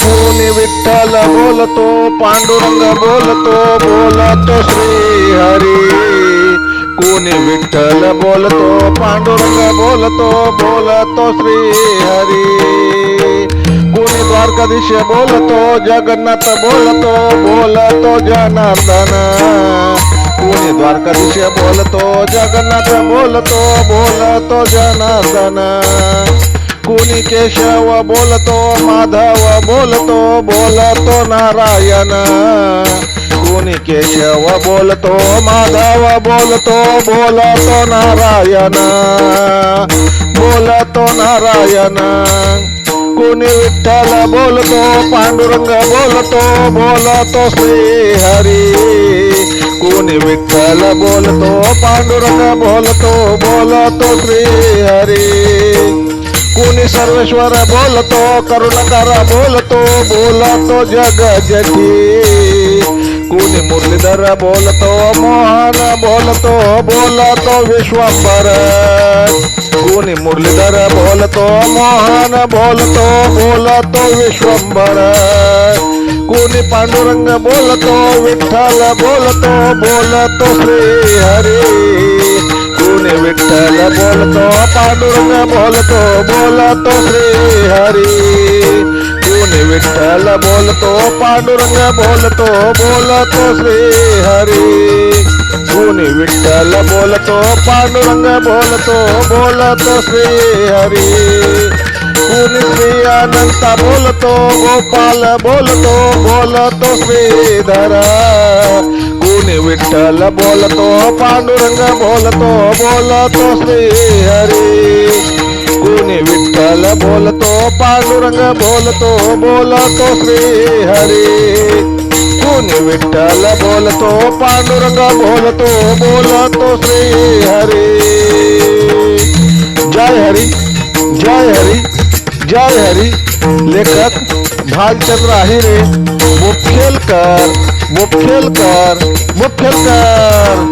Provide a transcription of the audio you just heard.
कोणी विठ्ठल बोलतो, पांडुरंग बोलतो, बोलतो श्री हरी. कोणी विठ्ठल बोलतो, पांडुरंग बोलतो, बोलतो श्री हरी. कोणी द्वारकाधीश बोलतो, जगन्नाथ बोलतो, बोलतो जनार्दन. कोणी द्वारकाधीश बोलतो, जगन्नाथ बोलतो, बोलतो जनार्दन. कोणी केशव बोलतो, माधव बोलतो, बोलतो नारायण. कोणी केशव बोलतो, माधव बोलतो, बोलतो नारायण, बोलतो नारायण. कोणी विठ्ठल बोलतो, पांडुरंग बोलतो, बोलतो श्री हरी. कोणी विठ्ठल बोलतो, पांडुरंग बोलतो, बोलतो श्री हरी. कोणी सर्वेश्वर बोलतो, करुणाकर बोलतो, बोलतो जगजठी. कोणी मुरलीधर बोलतो, मोहन बोलतो, बोलतो विश्वंभर. कोणी मुरलीधर बोलतो, मोहन बोलतो, बोलतो विश्वंभर. कोणी पांडुरंग बोलतो, विठ्ठल बोलतो, बोलतो श्री हरी. कोणी विठ्ठल बोलतो, पांडुरंग बोलतो, बोलतो श्री हरी. कोणी विठ्ठल बोलतो, पांडुरंग बोलतो, बोलतो श्री हरी. कोणी विठ्ठल बोलतो, पांडुरंग बोलतो, बोलतो श्री हरी. कोणी श्री अनंत बोलतो, गोपाल बोलतो, बोलतो श्रीधर. कोणी विठ्ठल बोलतो, पांडुरंग बोलतो, बोलतो श्री हरी. कोणी विठ्ठल बोलतो, पांडुरंग बोलतो, बोलतो श्री हरी. कोणी विठ्ठल बोलतो, पांडुरंग बोलतो, बोलतो श्री हरी. जय हरी, जय हरी, जय हरी. लेखक भालचंद्र आहिरे. मुखेलकर, मुखेलकर, मुखेलकर.